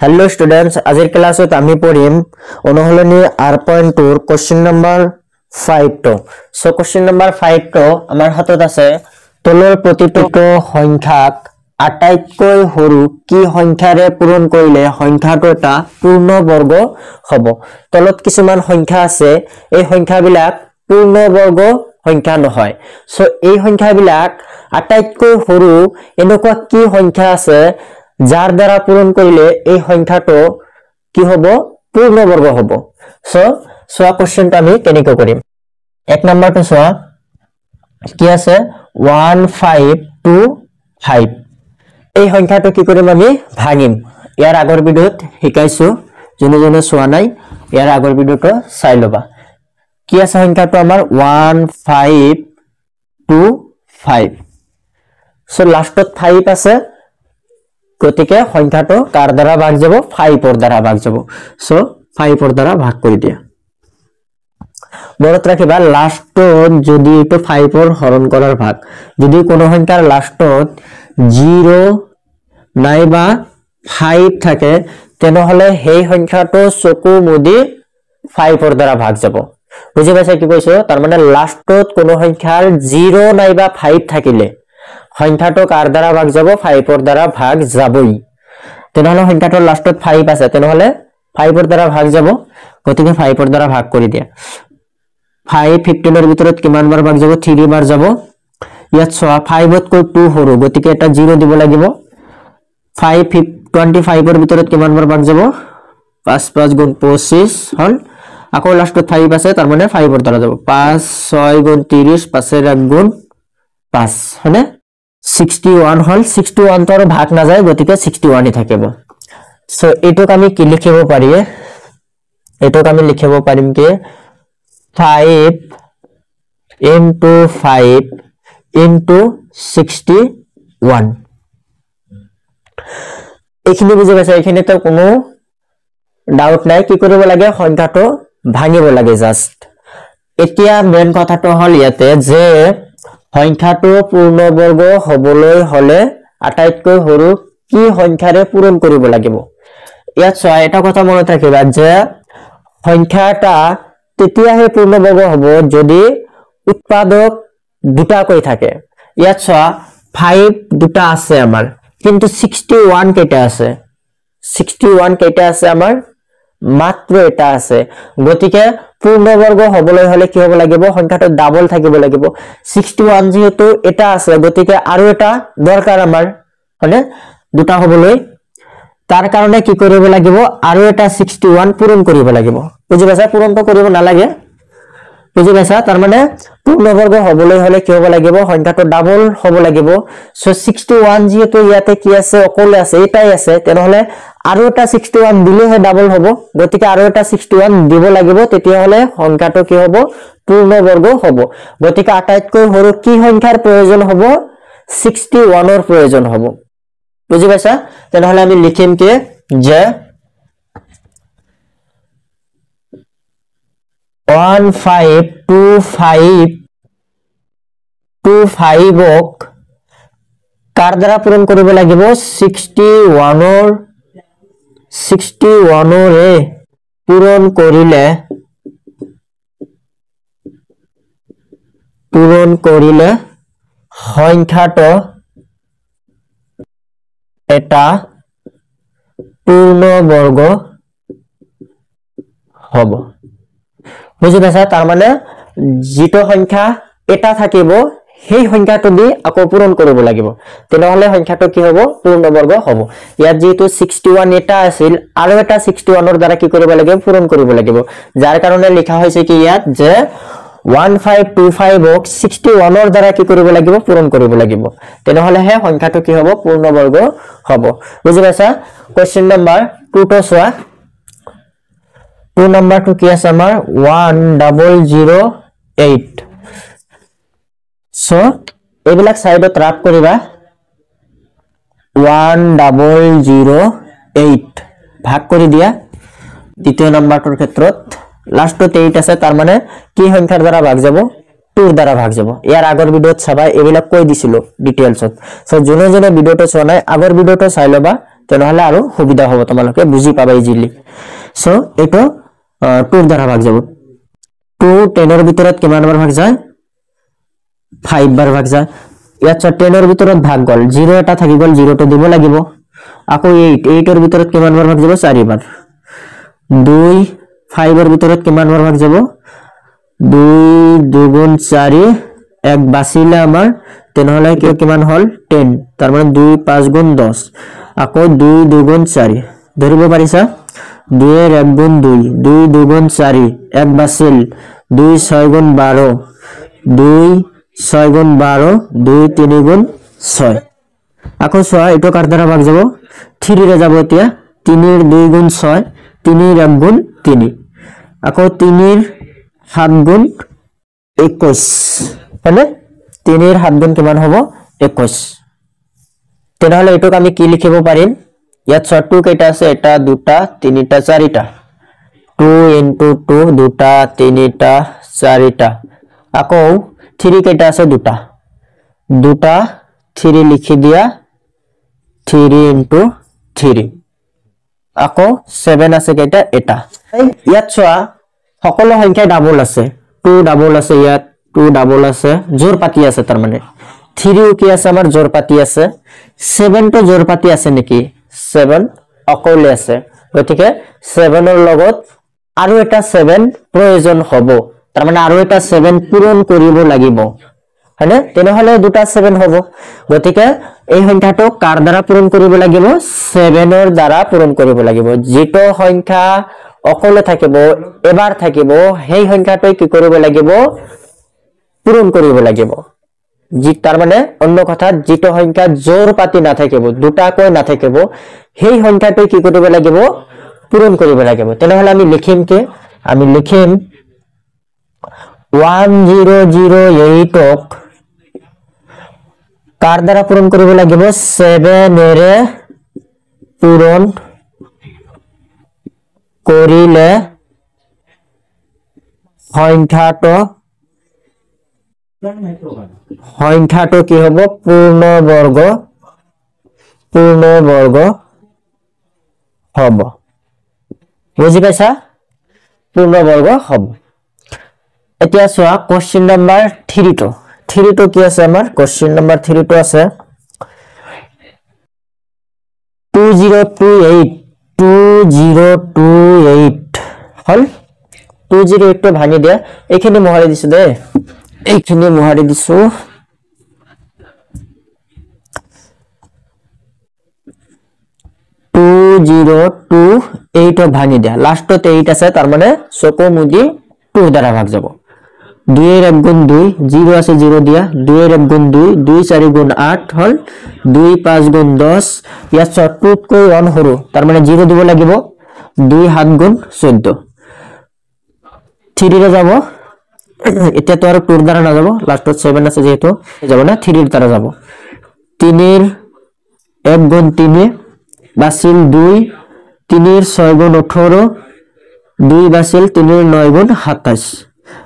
Hello students आजिर क्लासत आमी पढ़िम अनुहलनी R.2 question number 5 तो so question number 5 तो आमार हातत आछे तলৰ प्रतिটো সংখ্যাক আটাইতকৈ সৰু কি সংখ্যাৰে পূৰণ কৰিলে সংখ্যাটো এটা পূৰ্ণবৰ্গ হ'ব তলত কিছুমান সংখ্যা আছে এই সংখ্যাবিলাক পূৰ্ণবৰ্গ সংখ্যা নহয় সো এই সংখ্যাবিলাক আটাইতকৈ সৰু এনেকুৱা কি সংখ্যা আছে যাৰ দ্বাৰা পূৰণ কৰিলে এই সংখ্যাটো কি হ'ব পূৰ্ণবৰ্গ হ'ব সো সোয়া কোশ্চেনটো আমি কেনেকৈ কৰিম এক নম্বৰটো সোয়া কি আছে 1525 এই সংখ্যাটো কি কৰিম আমি ভাঙিম ইয়াৰ আগৰ ভিডিওত শিকাইছো জনে জনে সোয়া নাই ইয়াৰ আগৰ ভিডিওটো চাই লবা কি আছে সংখ্যাটো আমাৰ 1525 সো লাষ্টত 5 আছে গতিকে সংখ্যাটো কাৰ দ্বাৰা ভাগ যাব 5 ৰ দ্বাৰা ভাগ যাব সো 5 ৰ দ্বাৰা ভাগ কৰি দিয়া মনত ৰাখিবা লাষ্টত যদি এটো 5 ৰ হৰণ কৰাৰ ভাগ যদি কোনো সংখ্যাৰ লাষ্টত 0 নাইবা 5 থাকে তেনেহলে সেই সংখ্যাটো চকু মুদি 5 ৰ দ্বাৰা ভাগ যাব বুজি পাইছা কি কৈছো তাৰ মানে লাষ্টত কোনো সংখ্যাৰ 0 নাইবা 5 থাকিলে সংখ্যাটো কাৰ দ্বাৰা ভাগ যাব 5 ৰ দ্বাৰা ভাগ যাবই তেনেহলে সংখ্যাটোৰ লাষ্টত 5 আছে তেনেহলে 5 ৰ দ্বাৰা ভাগ যাব গতিকে 5 ৰ দ্বাৰা ভাগ কৰি দিয়া 5 15 ৰ ভিতৰত কিমান বাৰ ভাগ যাব 3 বাৰ যাব ইয়াত 5 ত কৈ 2 সৰু গতিকে এটা 0 দিব লাগিব 5 25 ৰ ভিতৰত কিমান বাৰ ভাগ যাব 5 5 গুণ 25 হল আকৌ লাষ্টত 5 আছে তাৰ মানে 5 ৰ দ্বাৰা যাব 5 6 গুণ 30 5 ৰ গুণ 5 হনে 61 হল 61 ৰ ভাগ না যায় গতিকে 61 ই থাকিব সো এটোক আমি কি লিখিব পাৰি এটোক আমি লিখিব পাৰিম কি 5 into 5 into 61 এখিনি বুজি পাইছা এখিনিতে কোনো ডাউট নাই কি কৰিব লাগে সংখ্যাটো ভাঙিব লাগে জাস্ট এতিয়া মেন কথাটো হল ইয়াতে যে সংখ্যাটো পূৰ্ণবৰ্গ হবলৈ হলে আটাইতকৈ সৰু কি সংখ্যাৰে পূৰণ কৰিব লাগিব ইয়াত চোৱা এটা কথা মনত ৰাখিবা যে সংখ্যাটা তেতিয়াহে পূৰ্ণবৰ্গ হ'ব যদি উৎপাদক দুটাকৈ থাকে ইয়াত চোৱা 5 দুটা আছে আমাৰ কিন্তু 61 কেইটা আছে 61 কেইটা আছে আমাৰ মাত্ৰ এটা আছে গতিকে পূৰ্ণবৰ্গ হবলৈ হলে কি হ'ব লাগিব সংখ্যাটো ডাবল থাকিব লাগিব 61 যেহেতু এটা আছে গতিকে আৰু এটা দৰকাৰ আমাৰ মানে দুটা হবলৈ তাৰ কাৰণে কি কৰিব লাগিব আৰু এটা 61 পূৰণ কৰিব লাগিব বুজি পাইছা পূৰণটো কৰিব নালাগে বুজি পাইছা তাৰ মানে পূৰ্ণবৰ্গ হবলৈ হলে কি হ'ব লাগিব সংখ্যাটো ডাবল হ'ব লাগিব সো 61 যেহেতু ইয়াতে কি আছে অকলে আছে এটাই আছে তেনেহলে আৰু এটা 61 দিলেহে ডাবল হ'ব গতিকে আৰু এটা 61 দিব লাগিব তেতিয়া হলে সংখ্যাটো কি হ'ব পূৰ্ণবৰ্গ হ'ব গতিকে আটাইতকৈ সৰু কি সংখ্যাৰ প্ৰয়োজন হ'ব 61 ৰ প্ৰয়োজন হ'ব বুজি পাইছা তেনেহলে আমি লিখিম কি যে 1525 কাৰ দ্বাৰা পূৰণ কৰিব লাগিব 61 ৰে পূৰণ কৰিলে সংখ্যাটো এটা পূৰ্ণবৰ্গ হ'ব বুজি পাইছা তাৰ মানে যিটো সংখ্যা এটা থাকিব সেই সংখ্যাটো দি আকৌ পূৰণ কৰিব লাগিব তেনেহলে সংখ্যাটো কি হ'ব পূৰ্ণবৰ্গ হ'ব ইয়াত যেটো 61 এটা আছিল আৰু এটা 61 ৰ দ্বাৰা কি কৰিব লাগিব পূৰণ কৰিব লাগিব যাৰ কাৰণে লিখা হৈছে কি ইয়াত যে 1525 ক 61 ৰ দ্বাৰা কি কৰিব লাগিব পূৰণ কৰিব লাগিব তেনেহলে হে সংখ্যাটো কি হ'ব পূৰ্ণবৰ্গ হ'ব বুজি পাইছা কোশ্চেন নম্বৰ 2 তো সোয়া 2 number to কি আছে আমাৰ 1008 সো এইবিলাক সাইডত ৰাখ কৰিবা 1008 ভাগ কৰি দিয়া দ্বিতীয় নম্বৰটোৰ ক্ষেত্ৰত লাষ্টত 8 আছে তাৰ মানে কি সংখ্যাৰ দ্বাৰা ভাগ যাব 2 ৰ দ্বাৰা ভাগ যাব ইয়াৰ আগৰ ভিডিওত চাবা এইবিলাক কৈ দিছিলো ডিটেইলছত সো জনে জনে ভিডিওটো চোৱা নাই আগৰ ভিডিওটো চাই লবা তেনেহলে আৰু সুবিধা হ'ব, তোমালোকে বুজি পাবা ইজিলি। সো এটো 2 ৰ দ্বাৰা ভাগ যাব। 2 10 ৰ ভিতৰত কিমান বাৰ ভাগ যায়? 5 বাৰ ভাগ যায়। ইয়াত 10 ৰ ভিতৰত ভাগ গল, 0 এটা থাকি গল, 0 টো দিব লাগিব। আকৌ 8 ৰ ভিতৰত কিমান বাৰ ভাগ যাব? 4 বাৰ। 2 5 ৰ ভিতৰত কিমান বাৰ ভাগ যাব? 2 2 গুণ 4 এক বাচিলে আমাৰ, তেনেহলে কিমান হল? 10। তাৰ মানে 2 5 গুণ 10। আকৌ 2 2 গুণ 4 ধৰিব পাৰিছা? 2 এর 1 গুণ 2, 2 2 গুণ 4 এক বাছিল, 2 6 গুণ 12, 2 6 গুণ 12, 2 3 গুণ 6। আকৌ চোৱা এটো কার দ্বারা ভাগ যাব? 3 রে যাব এতিয়া। 3 এর 2 গুণ 6, 3 এর 1 গুণ 3। আকৌ 3 এর 7 গুণ 21, হয়নে? 3 এর 7 গুণ কিমান হ'ব? 21। তেনেহলে এটোক আমি কি লিখিব পাৰিম? ইয়াত 2 কেইটা আছে? এটা দুটা তিনিটা চাৰিটা। 2 into 2 দুটা তিনিটা চাৰিটা। আকৌ 3 কেইটা আছে? দুটা দুটা 3 লিখি দিয়া, 3 into 3। আকৌ 7 আছে কেইটা? এটা। ইয়াত চোৱা সকলো সংখ্যা ডাবল আছে। 2 ডাবল আছে, ইয়াত 2 ডাবল আছে, জোৰ পাতি আছে। তাৰ মানে 3 কি আছে? আমাৰ জোৰ পাতি আছে। 7 তো জোৰ পাতি আছে নেকি? 7 অকলে আছে, গতিকে 7 ৰ লগত আৰু এটা 7 প্ৰয়োজন হ'ব। তাৰ মানে আৰু এটা 7 পূৰণ কৰিব লাগিব, হয়নে? তেনেহলে দুটা 7 হ'ব। গতিকে এই সংখ্যাটো কাৰ দ্বাৰা পূৰণ কৰিব লাগিব? 7 ৰ দ্বাৰা পূৰণ কৰিব লাগিব। যেটো সংখ্যা অকলে থাকিব, এবাৰ থাকিব, সেই সংখ্যাটো কি কৰিব লাগিব? পূৰণ কৰিব লাগিব। তাৰ মানে অন্য কথাত যেটো সংখ্যা জোৰ পাতি নাথাকিব, দুটাকৈ নাথাকিব, সেই সংখ্যাটো কি কৰিব লাগিব? পূৰণ কৰিব লাগিব। তেনেহলে আমি লিখিম কি? আমি লিখিম 1008 ক কাৰ দ্বাৰা পূৰণ কৰিব লাগিব? 7 এৰে পূৰণ কৰিলে সংখ্যাটো কি হ'ব? পূৰ্ণবৰ্গ হ'ব। বুজি পাইছা? পূৰ্ণবৰ্গ হ'ব। এতিয়া চোৱা কোশ্চেন নাম্বাৰ 3 টো। 3 টো কি আছে আমাৰ? কোশ্চেন নাম্বাৰ 3 টো আছে 2028 হল। 208 টো ভাঙি দিয়া। এইখিনি মোহাৰি দিছো দে, এইখিনি মোহাৰি দিছো। 2028 ভাঙি দিয়া। লাষ্টত 8 আছে, তাৰ মানে চকু মুদি 2 দ্বাৰা ভাগ যাব। 2 এর 1 গুণ 2, 0 আছে 0 দিয়া। 2 এর 1 গুণ 2, 2 4 গুণ 8 হল। 2 5 গুণ 10। ইয়াত 2 কৈ 1 সৰু, তাৰ মানে 0 দিব লাগিব। 2 7 গুণ 14। 3 ৰে যাব। এতিয়া তো আৰু 2 দ্বাৰা নাযাব, লাষ্টত 7 আছে যেহেতু যাব না, 3 ৰ দ্বাৰা যাব। 3 এর 1 গুণ 3 বাছিল 2, 3 এর 6 গুণ 18, 2 বাছিল 3 এর 9 গুণ 27।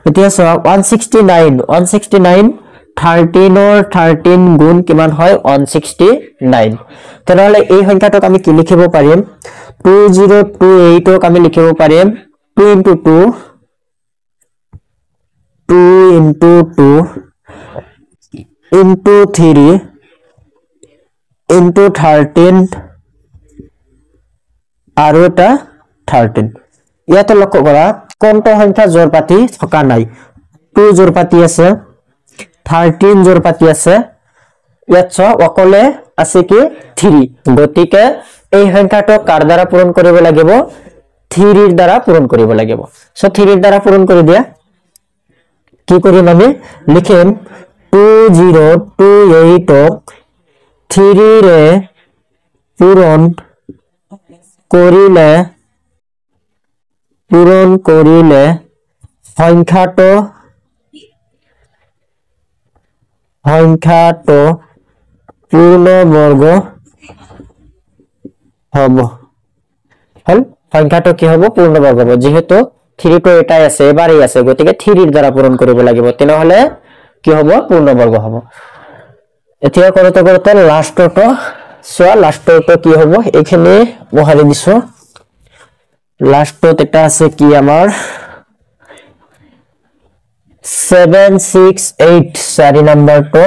এতিয়া চোৱা 169 13 ৰ 13 গুণ কিমান হয়? 169। তেনেহলে এই সংখ্যাটোক আমি কি লিখিব পাৰিম? 2028 ক আমি লিখিব পাৰিম 2 into 2 into 3 into 13 আৰু এটা 13। ইয়াতে লক্ষ্য কৰা কোনটো সংখ্যা জোৰ পাতি থকা নাই? 2 জোৰ পাতি আছে, 13 জোৰ পাতি আছে, ইয়াত অকলে আছে কি? 3। গতিকে এই সংখ্যাটো কাৰ দ্বাৰা পূৰণ কৰিব লাগিব? 3 ৰ দ্বাৰা পূৰণ কৰিব লাগিব। সো 3 ৰ দ্বাৰা পূৰণ কৰি দিয়া। কি কৰিম আমি? লিখিম 2028 ক 3 ৰে পূৰণ কৰিলে সংখ্যাটো পূৰ্ণবৰ্গ হ'ব। হল, সংখ্যাটো কি হ'ব? পূৰ্ণবৰ্গ হ'ব। যেহেতু 3 টো এটাই আছে, এবাৰেই আছে, গতিকে 3 ৰ দ্বাৰা পূৰণ কৰিব লাগিব। তেনেহলে কি হ'ব? পূৰ্ণবৰ্গ হ'ব। এতিয়া কৰোতে লাষ্টটো সোয়া লাস্টটো কি হ'ব এখানে মহাৰি দিছো লাস্টত এটা আছে কি আমাৰ 768 চাৰি নম্বৰটো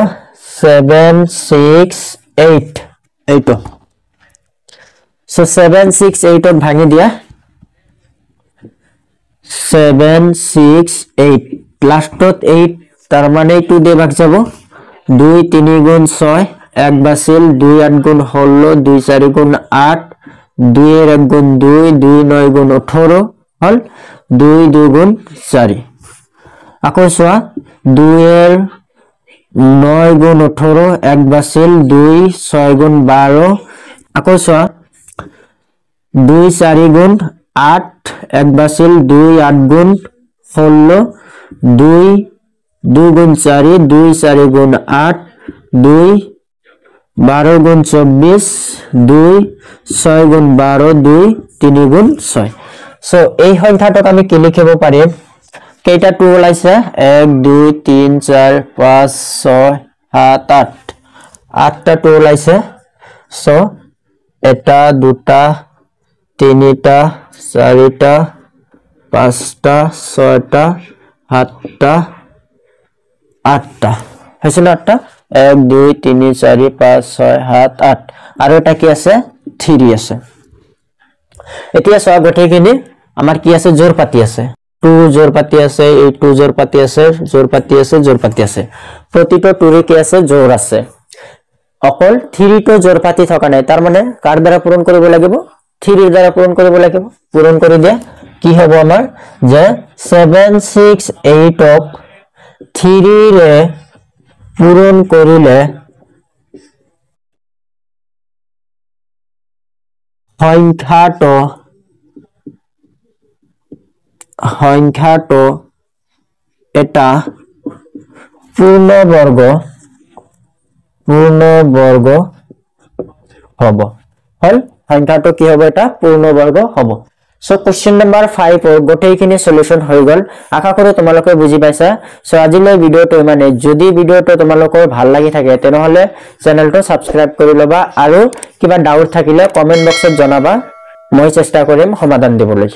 768 এইটো সো 768 ত ভাঙি দিয়া 768 লাস্টত 8 তাৰ মানে 2 দিয়ে ভাগ যাব 2 3 গুণ 6 এক বাছিল 2 8 গুণ 16 2 4 গুণ 8 2 এর 1 গুণ 2 2 9 গুণ 18 হল 2 2 গুণ 4 আকৌ সোয়া 2 এর 9 গুণ 18 এক বাছিল 2 6 গুণ 12 আকৌ সোয়া 2 4 গুণ 8 এক বাছিল 2 8 গুণ 16 2 2 গুণ 4 2 4 গুণ 8 2 12 গুণ 24 2 6 গুণ 12 2 3 গুণ 6 সো এই সংখ্যাটোক আমি কি লিখিব পাৰিম কেইটা 2 ওলাইছে 1 2 3 4 5 6 7 8 8টা 2 ওলাইছে সো এটা দুটা তিনিটা চাৰিটা পাঁচটা ছয়টা সাতটা আঠটা হৈছে না আঠটা 1 2 3 4 5 6 7 8 আৰু এটা কি আছে 3 আছে এতিয়া সব গটেখিনি আমাৰ কি আছে জোৰ পাতি আছে 2 জোৰ পাতি আছে 2 জোৰ পাতি আছে জোৰ পাতি আছে জোৰ পাতি আছে প্ৰতিটো 2 কি আছে জোৰ আছে অকল 3 তো জোৰ পাতি থকা নাই তাৰ মানে কাৰ দ্বাৰা পূৰণ কৰিব লাগিব 3 এৰ দ্বাৰা পূৰণ কৰিব লাগিব পূৰণ কৰি দিয়া কি হ'ব আমাৰ যে 768 ক 3 ৰে পূৰণ কৰিলে সংখ্যাটো এটা পূৰ্ণবৰ্গ হ'ব হল সংখ্যাটো কি হ'ব এটা পূৰ্ণবৰ্গ হ'ব সো কোশ্চেন নাম্বাৰ 5 ৰ গটেইখিনি সলিউশন হৈ গল আশা কৰো তোমালোকে বুজি পাইছা সো আজিলৈ ভিডিওটো মানে যদি ভিডিওটো তোমালোকৰ ভাল লাগি থাকে তেনেহলে চেনেলটো সাবস্ক্ৰাইব কৰি লবা আৰু কিবা ডাউট থাকিলে কমেন্ট বক্সত জনাবা মই চেষ্টা কৰিম সমাধান দিবলৈ